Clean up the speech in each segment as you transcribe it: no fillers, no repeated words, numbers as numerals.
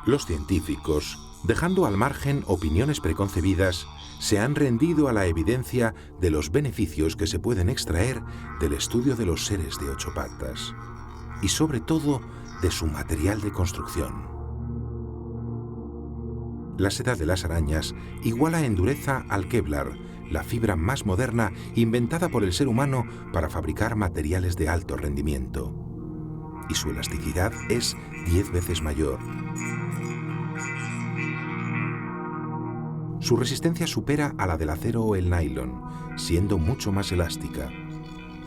Los científicos, dejando al margen opiniones preconcebidas, se han rendido a la evidencia de los beneficios que se pueden extraer del estudio de los seres de 8 patas y sobre todo de su material de construcción. La seda de las arañas iguala en dureza al Kevlar, la fibra más moderna inventada por el ser humano para fabricar materiales de alto rendimiento. Y su elasticidad es 10 veces mayor. Su resistencia supera a la del acero o el nylon, siendo mucho más elástica.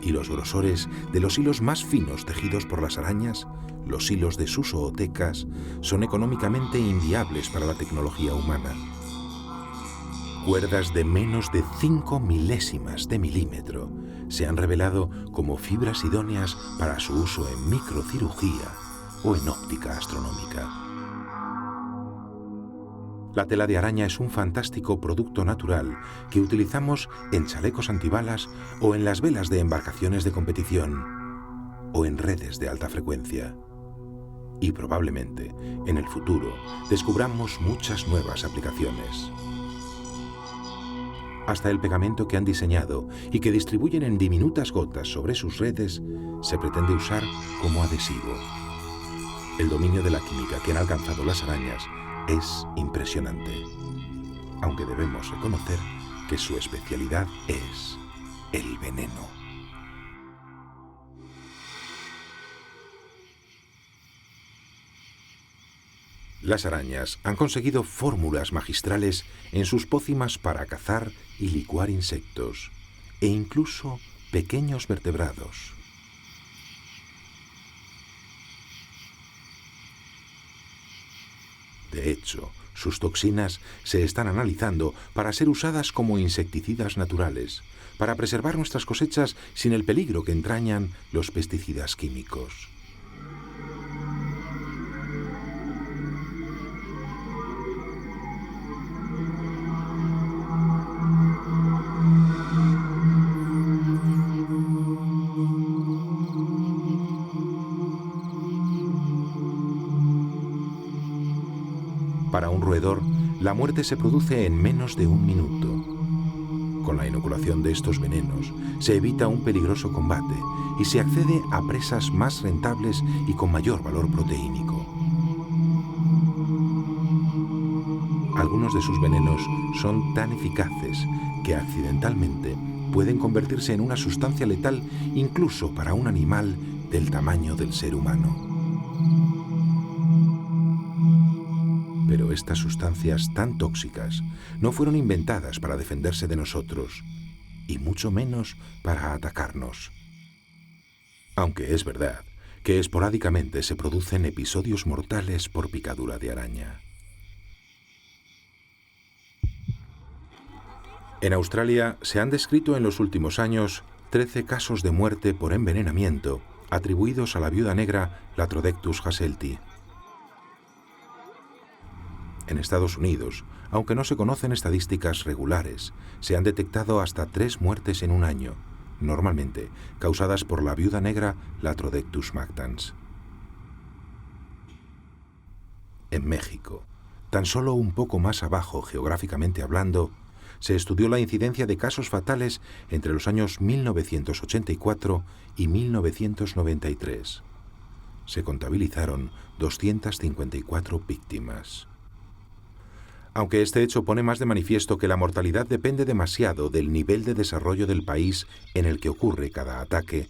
Y los grosores de los hilos más finos tejidos por las arañas, los hilos de sus zootecas, son económicamente inviables para la tecnología humana. Cuerdas de menos de 5 milésimas de milímetro se han revelado como fibras idóneas para su uso en microcirugía o en óptica astronómica. La tela de araña es un fantástico producto natural que utilizamos en chalecos antibalas o en las velas de embarcaciones de competición o en redes de alta frecuencia. Y probablemente, en el futuro, descubramos muchas nuevas aplicaciones. Hasta el pegamento que han diseñado y que distribuyen en diminutas gotas sobre sus redes se pretende usar como adhesivo. El dominio de la química que han alcanzado las arañas es impresionante, aunque debemos reconocer que su especialidad es el veneno. Las arañas han conseguido fórmulas magistrales en sus pócimas para cazar y licuar insectos, e incluso pequeños vertebrados. De hecho, sus toxinas se están analizando para ser usadas como insecticidas naturales, para preservar nuestras cosechas sin el peligro que entrañan los pesticidas químicos. Para un roedor, la muerte se produce en menos de 1 minuto. Con la inoculación de estos venenos, se evita un peligroso combate y se accede a presas más rentables y con mayor valor proteínico. Algunos de sus venenos son tan eficaces que accidentalmente pueden convertirse en una sustancia letal incluso para un animal del tamaño del ser humano. Pero estas sustancias tan tóxicas no fueron inventadas para defenderse de nosotros, y mucho menos para atacarnos. Aunque es verdad que esporádicamente se producen episodios mortales por picadura de araña. En Australia se han descrito en los últimos años 13 casos de muerte por envenenamiento atribuidos a la viuda negra Latrodectus hasselti. En Estados Unidos, aunque no se conocen estadísticas regulares, se han detectado hasta 3 muertes en un año, normalmente causadas por la viuda negra Latrodectus mactans. En México, tan solo un poco más abajo geográficamente hablando, se estudió la incidencia de casos fatales entre los años 1984 y 1993. Se contabilizaron 254 víctimas. Aunque este hecho pone más de manifiesto que la mortalidad depende demasiado del nivel de desarrollo del país en el que ocurre cada ataque,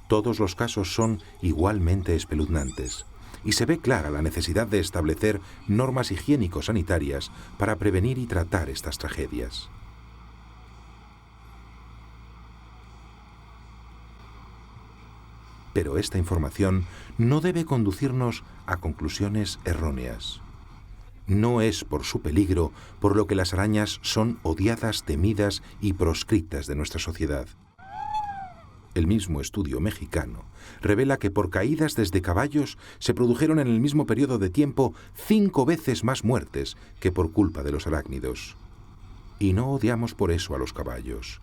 todos los casos son igualmente espeluznantes, y se ve clara la necesidad de establecer normas higiénico-sanitarias para prevenir y tratar estas tragedias. Pero esta información no debe conducirnos a conclusiones erróneas. No es por su peligro por lo que las arañas son odiadas, temidas y proscritas de nuestra sociedad. El mismo estudio mexicano revela que por caídas desde caballos se produjeron en el mismo periodo de tiempo 5 veces más muertes que por culpa de los arácnidos. Y no odiamos por eso a los caballos.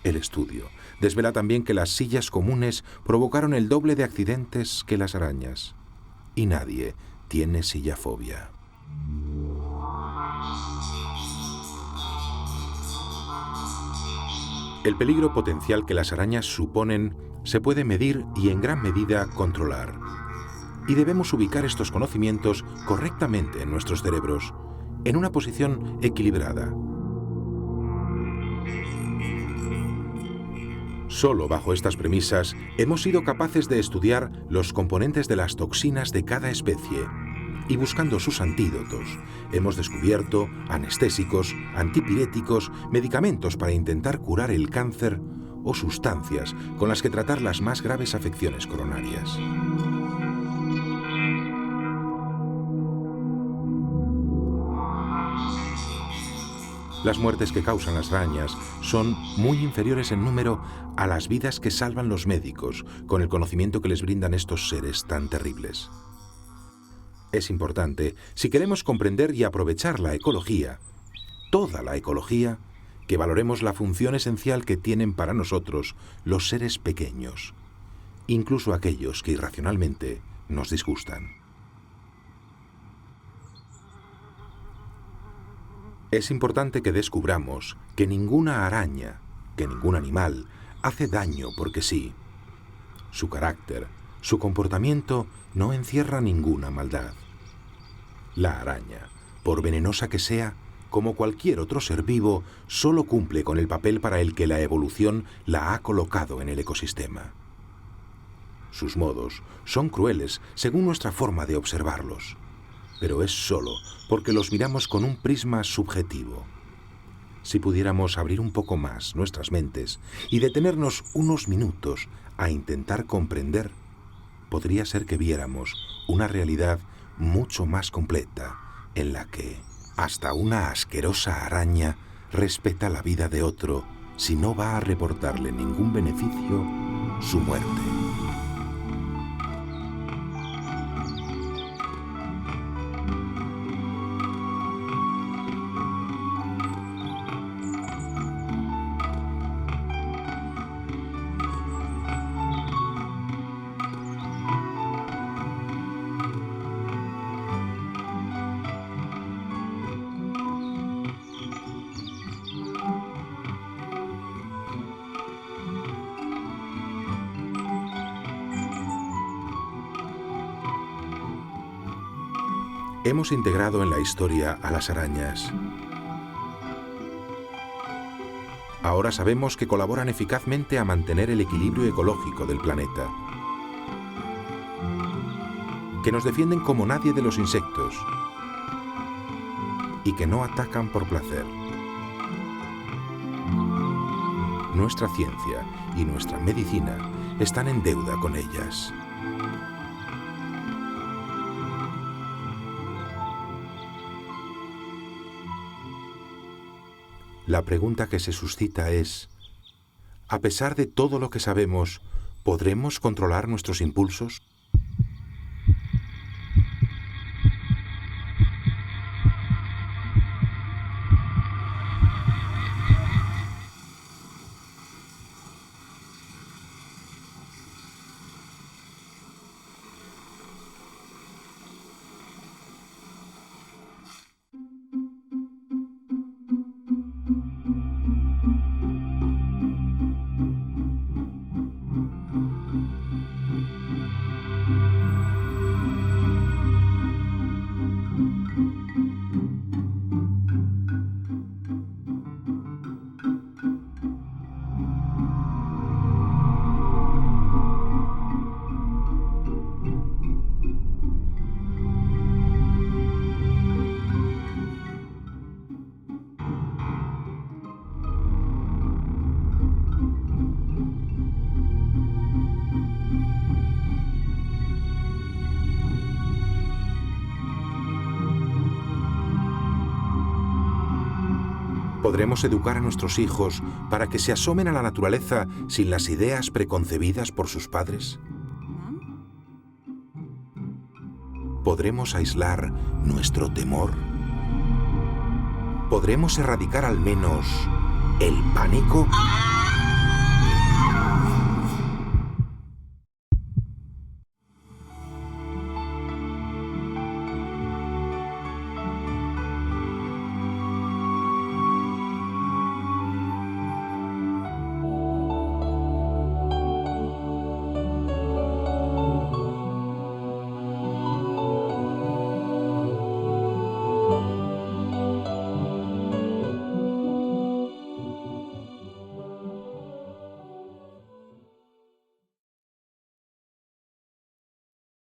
El estudio desvela también que las sillas comunes provocaron el doble de accidentes que las arañas. Y nadie tiene sillafobia. El peligro potencial que las arañas suponen se puede medir y en gran medida controlar. Y debemos ubicar estos conocimientos correctamente en nuestros cerebros, en una posición equilibrada. Solo bajo estas premisas hemos sido capaces de estudiar los componentes de las toxinas de cada especie y buscando sus antídotos, hemos descubierto anestésicos, antipiréticos, medicamentos para intentar curar el cáncer o sustancias con las que tratar las más graves afecciones coronarias. Las muertes que causan las arañas son muy inferiores en número a las vidas que salvan los médicos con el conocimiento que les brindan estos seres tan terribles. Es importante, si queremos comprender y aprovechar la ecología, toda la ecología, que valoremos la función esencial que tienen para nosotros los seres pequeños, incluso aquellos que irracionalmente nos disgustan. Es importante que descubramos que ninguna araña, que ningún animal, hace daño porque sí. Su carácter, su comportamiento no encierra ninguna maldad. La araña, por venenosa que sea, como cualquier otro ser vivo, solo cumple con el papel para el que la evolución la ha colocado en el ecosistema. Sus modos son crueles según nuestra forma de observarlos, pero es solo porque los miramos con un prisma subjetivo. Si pudiéramos abrir un poco más nuestras mentes y detenernos unos minutos a intentar comprender, podría ser que viéramos una realidad mucho más completa, en la que hasta una asquerosa araña respeta la vida de otro si no va a reportarle ningún beneficio su muerte. Hemos integrado en la historia a las arañas. Ahora sabemos que colaboran eficazmente a mantener el equilibrio ecológico del planeta, que nos defienden como nadie de los insectos y que no atacan por placer. Nuestra ciencia y nuestra medicina están en deuda con ellas. La pregunta que se suscita es, a pesar de todo lo que sabemos, ¿podremos controlar nuestros impulsos? ¿Podremos educar a nuestros hijos para que se asomen a la naturaleza sin las ideas preconcebidas por sus padres? ¿Podremos aislar nuestro temor? ¿Podremos erradicar al menos el pánico?